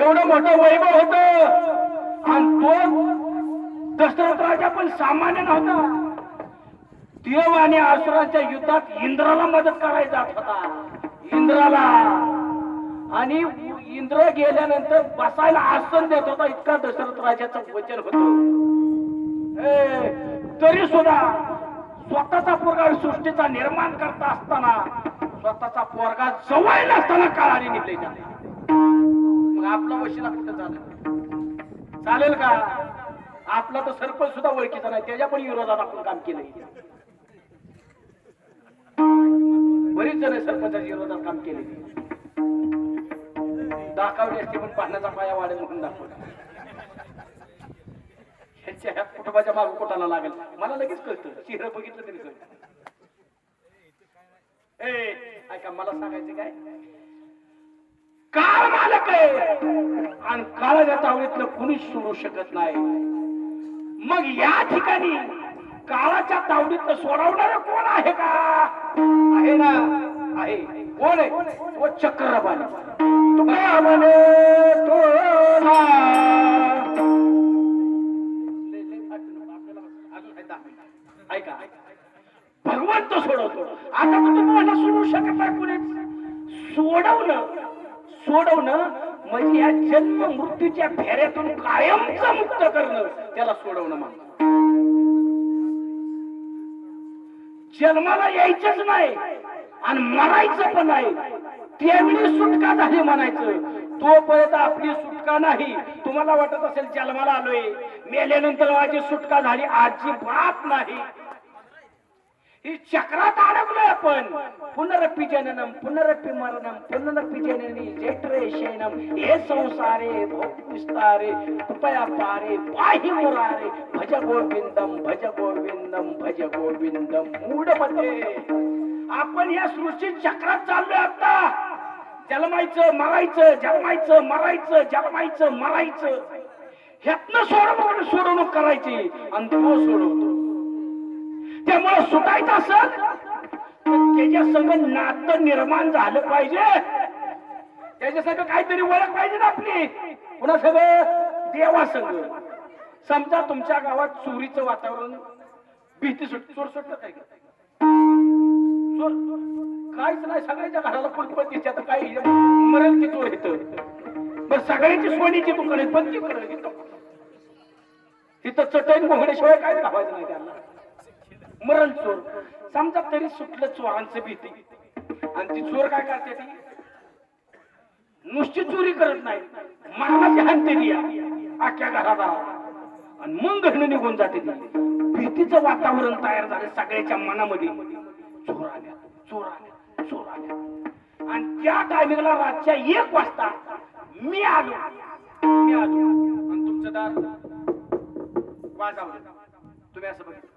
एवढं मोठं वैभव होत आणि तो दशरथ राजा पण सामान्य नव्हता. देव आणि असुरांच्या युद्धात इंद्राला मदत करायला जात होता. इंद्राला आणि इंद्र गेल्यानंतर बसायला आसन देत होता. इतका दशरथ राजाचं वचन होतं. तरी सुद्धा स्वतःचा पोरगा सृष्टीचा निर्माण करता असताना स्वतःचा पोरगा जवळ नसताना काळाने निघले जाते. मग आपला वशिला कुठं चालेल का. आपला तर सरपंच सुद्धा ओळखीचा नाही. त्याच्या पण विरोधात आपण काम केलंय. बरीच जण सरपंचाच्या विरोधात काम केले. दाखवली असते पण पाण्याचा पाया वाढेल म्हणून दाखवला. ह्या कुटुंबाच्या मागं कोटाला लागेल मला लगेच कळतं. चेहरा बघितलं तरी कळतं. ऐका मला सांगायचं काय काळ मालक आहे आणि काळाच्या तावडीतलं कुणीच सोडू शकत नाही. मग या ठिकाणी काळाच्या तावडीतलं सोडवणार कोण आहे का. आहे ना आहे. कोण आहे तो चक्रवाला. तुका म्हणे तो ऐका भगवंत सोडवतो. आता तुम्हाला सोडू शकत नाही कुणीच. सोडवणं म्हणजे या जन्म मृत्यूच्या फेऱ्यातून कायमचं मुक्त करणं त्याला सोडवणं म्हणतात. जन्माला यायचंच नाही आणि मरायचं पण नाही. त्यावेळी सुटका झाली म्हणायचं. तोपर्यंत आपली सुटका नाही. तुम्हाला वाटत असेल जन्माला आलोय मेल्यानंतर माझी सुटका झाली. अजिबात नाही. ही चक्रात अडकलोय आपण. पुनरपि जननम पुनरपि मरणम पुनरपि जननी जठरे शयनम हे संसारे भोग विस्तारे कृपया पारे पाहि मुरारे भज गोविंदम भज गोविंदम भज गोविंदम. मूढमते आपण या सृष्टी चक्रात चाललोय. आता जन्मायचं मरायचं जन्मायचं मरायचं जन्मायचं मरायचं ह्यातनं सोडवणूक करायची आणि तो सोडवतो. त्यामुळे सुटायचं असेल तर त्याच्या संग नातं निर्माण झालं पाहिजे. त्याच्या संग काहीतरी ओळख पाहिजे ना आपली. पुन्हा सगळं देवा संग. समजा तुमच्या गावात चोरीचं वातावरण भीती चोर सुटत आहे काहीच नाही. सगळ्याच्या घराला कुलपती आता काही मरण की चोर येतं. पण सगळ्यांची सोनीची दुकान आहेत पण तिथं चटईन मोहण्याशिवाय काय खावायचं नाही त्यांना. मरण चोर समजा तरी सुटलं चोरांचं भीती. आणि ती चोर काय करते ती नुसती चोरी करत नाही, मारणाची हाणते ती अख्ख्या घरात आणि मग घडणं निघून जाते ती. भीतीचं वातावरण तयार झालं सगळ्याच्या मनामध्ये. चोर आल्या, चोर आल्या, चोर आल्या. आणि त्या टायमिंगला रातच्या 1 वाजता मी आलो आणि तुमचं दार वाजवलं. तुम्ही असं बघितलं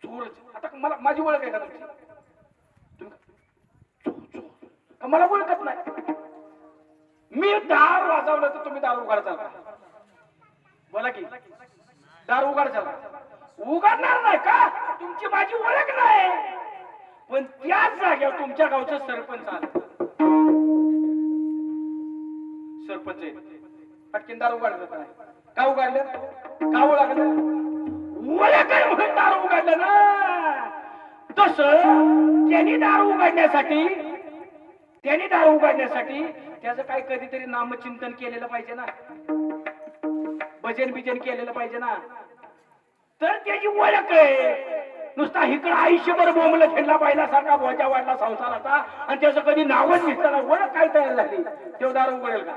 चोरच. आता मला माझी ओळख आहे का तुमची? तुम्ही मला ओळखत नाही. मी दार वाजवलं तर तुम्ही दार उघडाचाल का? बोला की दार उघडाचाल उघडणार नाही का? तुमची माझी ओळख नाही. पण त्याच जागेवर तुमच्या गावचं सरपंच आलं. सरपंच पटकीन दार उघडलं नाही का? उघडलं का? ओळखलं ओळख आहे म्हणून दार उघडलं ना. तस त्यांनी दार उघडण्यासाठी त्याचं काय कधीतरी नामचिंतन केलेलं पाहिजे ना, भजन बिजन केलेलं पाहिजे ना, तर त्याची ओळख आहे. नुसता इकडं आयुष्यभर बोंबलं खेळला पाहिल्यासारखा बोजा वाढला संसाराचा आणि त्याचं कधी नावच घेतलं ना. ओळख काय तयार झाली? तेव्हा दार उघडेल का?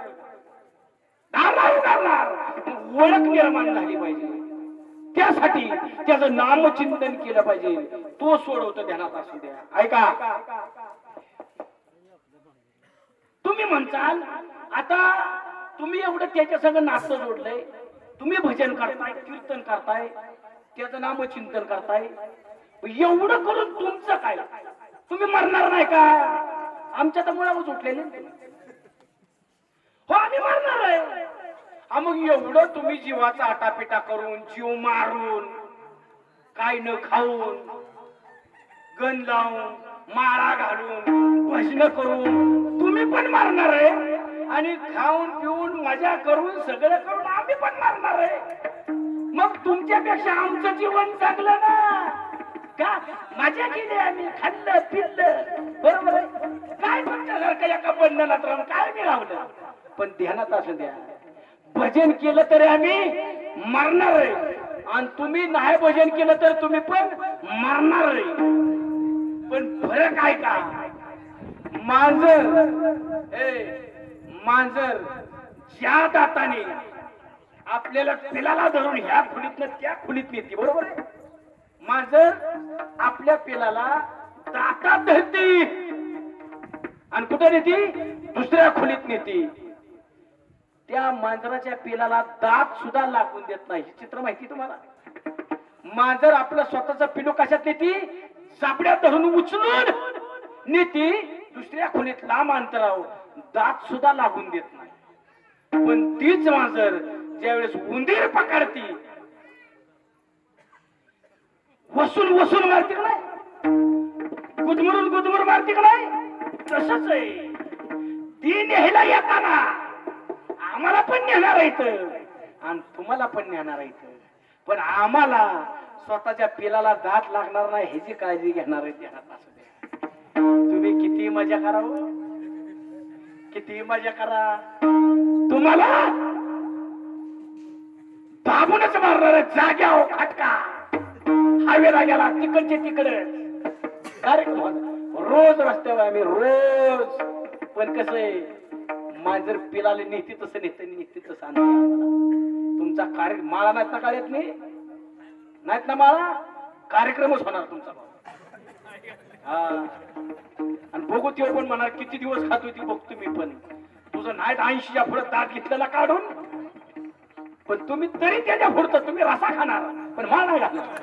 दार नाही उघडणार. ओळख निर्माण झाली पाहिजे. त्यासाठी त्याचं नामचिंतन केलं पाहिजे. तो सोडवतो ध्यानात असू द्या. ऐका, तुम्ही म्हणताल आता तुम्ही एवढं त्याच्या संग नातं जोडलंय, तुम्ही भजन करताय, कीर्तन करताय, त्याचं नामचिंतन करताय, एवढं करून तुमचं काय? तुम्ही मरणार नाही का? आमच्या तर मुळावच उठलेले हो, आम्ही मरणार आहे. मग एवढं तुम्ही जीवाचा आटापिटा करून, जीव मारून, काय न खाऊन, गण लावून, माळा घालून, भजन करून तुम्ही पण मारणार आहे. आणि खाऊन पिऊन मजा करून सगळं करून आम्ही पण मारणार आहे. मग तुमच्यापेक्षा आमचं जीवन चांगलं ना का? मजा केली आम्ही, खाल्लं पिल्लं, बरोबर आहे. काय तुमच्यासारखं एका बंधनात राहून काय मिळवलं? पण ध्यानात असू द्या, भजन केलं तरी आम्ही मरणार आहे. आणि तुम्ही नाही भजन केलं तर तुम्ही पण मरणार आहे. पण फरक आहे का? मांजर ज्या दाताने आपल्याला पिलाला धरून ह्या खोलीतनं त्या खोलीत नेते, बरोबर आहे. मांजर आपल्या पिलाला दातात धरते आणि कुठे नेते? दुसऱ्या खोलीत नेते. त्या मांजराच्या पिलाला दात सुद्धा लागून देत नाही. चित्र माहिती तुम्हाला? मांजर आपलं स्वतःचं पिलू कशात नेते? सापड्यात धरून उचलून नेते दुसऱ्या खोलीत लांब अंतरावर, दात सुद्धा लागून देत नाही. पण तीच मांजर ज्यावेळेस उंदीर पकडती, वसून मारते का नाही? गुदमरून मारते का नाही? तसंच आहे. ती न्यायला येताना आम्हाला पण नेणार आहे आणि तुम्हाला पण नेणार आहे. पण आम्हाला स्वतःच्या पिलाला दात लागणार नाही ह्याची काळजी घेणार आहे. ध्यानात असू द्या. तुम्ही किती मजा करा, किती मजा करा, तुम्हाला दाबूनच मारणार आहे. जाग्यावर खटका, हवेला गेला तिकडचे तिकडे रोज रस्त्यावर आम्ही रोज. पण कसं आहे, मांजर पिलाला नेते तसं नेते तसं आणते. तुमचा कार्य माळा नाहीत ना काळ्यात नाहीत ना माळा, कार्यक्रमच होणार तुमचा. आणि बघू तेव्हा पण म्हणा किती दिवस खातो ती बघतो मी. पण तुझं नाहीत 80च्या पुढे दात घेतलेला काढून, पण तुम्ही तरी त्याच्या पुढचं तुम्ही रसा खाणार पण माळ नाही घालणार.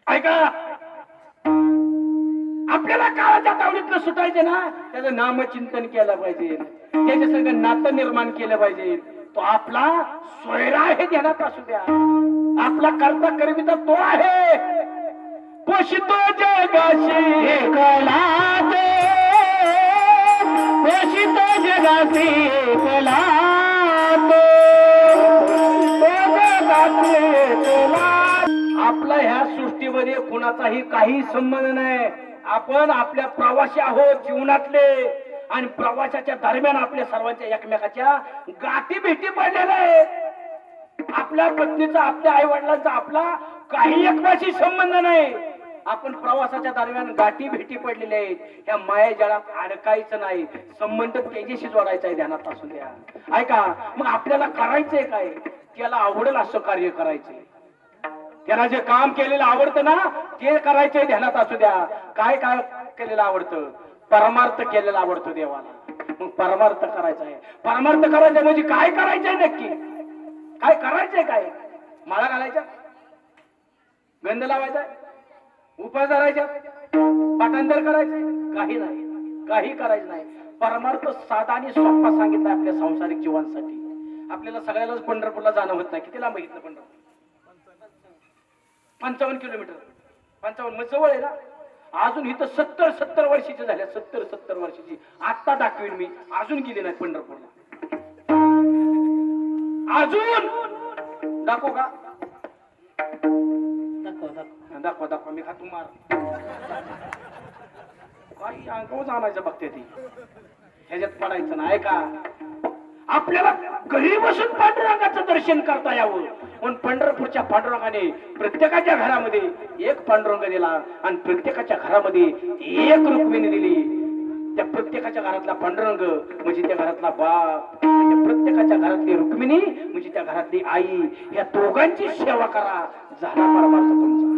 ऐका, आपल्याला काळाच्या तावडीतनं सुटायचे ना, त्याचं नामचिंतन केलं पाहिजे, त्याच्या संग नातं निर्माण केलं पाहिजे. तो आपला सोयरा आहे, ध्यानात असू द्या. आपला करता करविता तो आहे. पोषितो जगाशी एकला ते, पोषितो जगाशी एकला आपला ह्या सृष्टीमध्ये कुणाचाही काही संबंध नाही. आपण आपल्या प्रवासी आहोत जीवनातले. आणि प्रवासाच्या दरम्यान आपल्या सर्वांच्या एकमेकाच्या गाठी भेटी पडलेल्या आहेत. आपल्या पत्नीचा, आपल्या आई वडिलांचा आपला काही एकमेकाशी संबंध नाही. आपण प्रवासाच्या दरम्यान गाठी भेटी पडलेल्या आहेत. ह्या माया जळात अडकायचं नाही, संबंध तेजीशी जोडायचा आहे, ध्यानात असू द्या. ऐका, मग आपल्याला करायचंय काय? त्याला आवडेल असं कार्य करायचंय. त्याला जे काम केलेलं आवडतं ना ते करायचंय, ध्यानात असू द्या. काय काय केलेलं आवडतं? परमार्थ केलेला आवडतो देवाला. मग परमार्थ करायचा आहे. परमार्थ करायचा म्हणजे काय करायचंय नक्की? काय करायचंय? काय माळा घालायच्या, गंध लावायचा, उपास धरायच्या, पाठांतर करायचं? काही नाही, काही करायचं नाही. परमार्थ साधा आणि सोपा सांगितला आपल्या सांसारिक जीवनासाठी. आपल्याला सगळ्यालाच पंढरपूरला जाणं होत नाही. किती लांब बघितलं पंढरपूर? 55 किलोमीटर. 55 मग जवळ आहे ना. अजून इथं 70 वर्षाची झाल्या, 70 वर्षाची. आता दाखवीन मी, अजून गेले नाही पंढरपूरला. अजून दाखवू का? दाखवा दाखवा, मी खातू मार. काही अंगावर आणायचं बघते ती, ह्याच्यात पडायचं नाही. का आपल्याला घरी बसून पांडुरंगाचं दर्शन करता यावं पण पंढरपूरच्या पांडुरंगाने प्रत्येकाच्या घरामध्ये एक पांडुरंग दिला आणि प्रत्येकाच्या घरामध्ये एक रुक्मिणी दिली. त्या प्रत्येकाच्या घरातला पांडुरंग म्हणजे त्या घरातला बाप, त्या प्रत्येकाच्या घरातली रुक्मिणी म्हणजे त्या घरातली आई. या दोघांची सेवा करा, झाला परमार्थ तुमचा.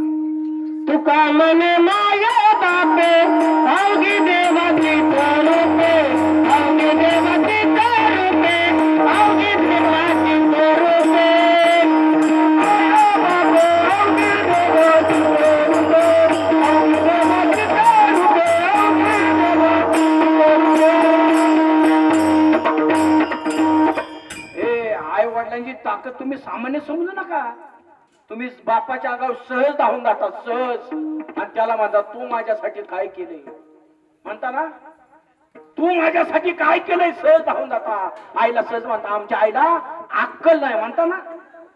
तुका मने माया बापे अवघी देवाची स्वरूपे, अवघी देवाची स्वरूपे, अवघी देवाची स्वरूपे. माया बापे अवघी देवाची स्वरूपे, अवघी देवाची स्वरूपे, अवघी देवाची. ए आई वडिलांची ताकद तुम्ही सामान्य समजू नका. तुम्ही बापाच्या आगाव सहज धावून जातात, सहज. आणि त्याला म्हणता तू माझ्यासाठी काय केलंय म्हणता ना, तू माझ्यासाठी काय केलंय, सहज धावून जाता. आईला सहज म्हणता, आमच्या आईला अक्कल नाही म्हणता ना.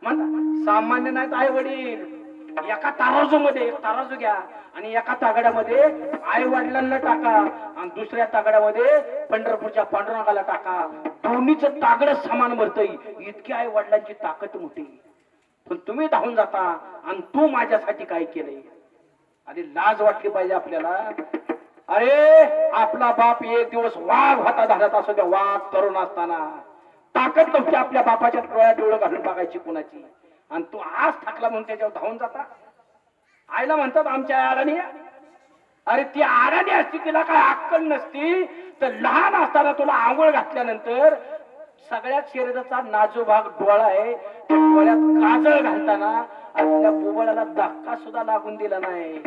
म्हणता सामान्य नाहीत आई वडील. एका तराजू मध्ये एक तराजू घ्या आणि एका तागड्यामध्ये आई वडिलांना टाका आणि दुसऱ्या तागड्यामध्ये पंढरपूरच्या पांडुरंगाला टाका. दोन्हीचं तागड समान भरतय, इतकी आई वडिलांची ताकद मोठी. पण तुम्ही धावून जाता आणि तू माझ्यासाठी काय केलंय. अरे लाज वाटली पाहिजे आपल्याला. अरे आपला बाप एक दिवस वाघ होता, धाडत असू द्या, वाघ तरुण असताना ताकद नव्हती आपल्या बापाच्या डोळ्यात डोळं घालून बघायची कुणाची. आणि तू आज थकला म्हणून त्याच्यावर धावून जाता. आईला म्हणतात आमच्या आडाणी. अरे ती आडाणी असती, तिला काय अक्कल नसती तर लहान असताना तुला आंघोळ घातल्यानंतर सगळ्यात शरीराचा नाजूक भाग डोळा आहे, त्या डोळ्यात काजळ घालताना आपल्या बोबळाला धक्का सुद्धा लागून दिला नाही.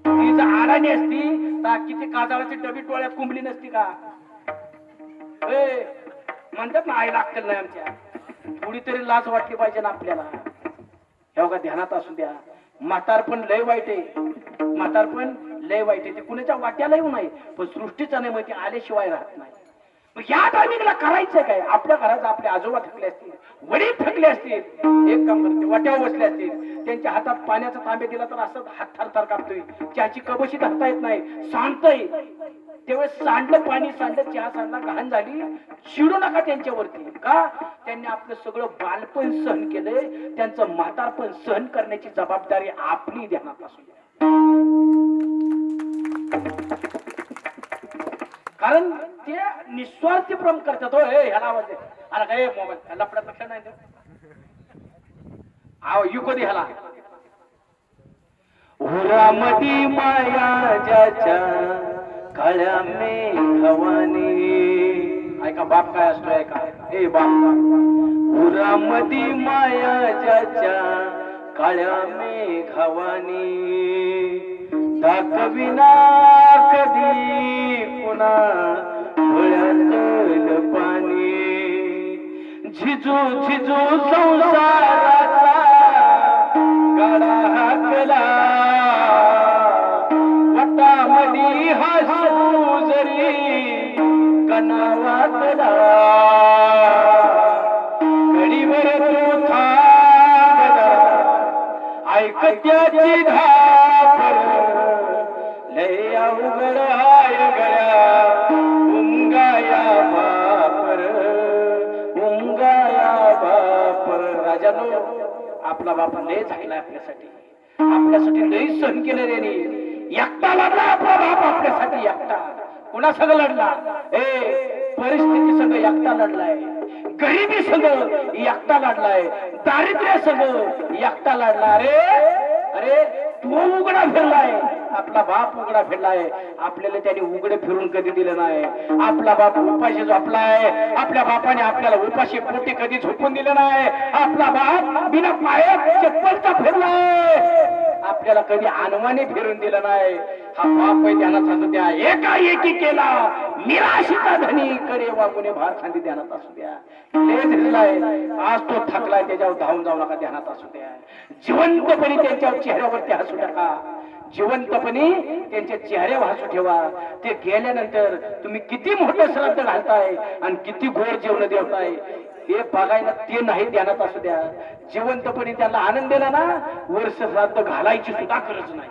ती जर आडाणी असती तर किती काजळाची डबी डोळ्यात कुंबली नसती का? म्हणतात ना आईला अक्कल नाही आमच्या. थोडी तरी लाज वाटली पाहिजे ना आपल्याला. हे बघा ध्यानात असू द्या, म्हातारपण लय वाईट आहे. म्हातारपण लय वाईट आहे. ते कुणाच्या वाट्याला येऊ नये पण सृष्टीचा नाही माहिती आल्याशिवाय राहत नाही. या टायमिंगला करायचं काय? आपल्या घरात आपले आजोबा थकले असतील, वडील थकले असतील, एक काम करते वाट्यावर बसले असतील, त्यांच्या हातात पाण्याचा तांबे दिला तर असं हात थरथर कापतोय, चहाची कबशी धरता येत नाही, सांडतय. त्यावेळेस सांडलं पाणी, सांडलं चहा, सांडला घाण झाली, चिडू नका त्यांच्यावरती. का? त्यांनी आपलं सगळं बालपण सहन केलंय, त्यांचं म्हातारपण सहन करण्याची जबाबदारी आपली ध्यानात असू द्या. कारण ते निस्वार्थी प्रेम करतात. हो ह्याला आवाज दे, आला काय मोबाईल लपड्यात लक्ष नाही. आव यू कधी ह्याला उरामती माया ज्याच्या काळ्या मेघवानी. ऐका बाप काय असतो, ऐका हे बाप. उरामती माया ज्याच्या काळ्या मेघवानी, दाखविना कधी पुन्हा डोळ्यातलं पाणी. झिजू झिजू संसाराचा गाडा हाकला, वटामधी हसू जरी कणावातला. घडीवर तू थांबला, ऐकत्याची धाप लय अवघड हाय गळ्या. राजानो, आपला बाप लय झाकला आपल्यासाठी लय सहन केलं रे. एकटा लढला आपला बाप आपल्यासाठी, एकटा. कुणा संग लढला? परिस्थिती संग एकटा लढलाय, गरिबी संग एकटा लढलाय, दारिद्र्य संग एकटा लढला. अरे तो उघडा फिरलाय, आपला बाप उघडा फिरलाय. आपल्याला त्याने उघडे फिरून कधी दिलं नाही. आपला बाप उपाशी झोपलाय, आपल्या बापाने आपल्याला उपाशी पोटी कधी झोपून दिलं नाही. आपला बाप बिना पायात चप्पलचा फिरलाय, आपल्याला कधी अनवाणी फिरून दिलं नाही. हा बाप ध्यानात असू द्या. एकाएकी केला निराशिता धनी, कडे वागुने भार खांदी ध्यानात असू द्या. आज तो थकलाय, त्याच्यावर धावून जाऊ नका, ध्यानात असू द्या. जिवंतपणे त्यांच्या चेहऱ्यावरती हसू टाका, जिवंतपणे त्यांच्या चेहऱ्यावर हसू ठेवा. ते गेल्यानंतर तुम्ही किती मोठं श्राद्ध घालताय आणि किती गोड जेवण देवताय हे बघायला ते नाही, ध्यानात असू द्या. जिवंतपणे त्यांना आनंद दिला ना, वर्ष श्राद्ध घालायची सुद्धा गरज नाही.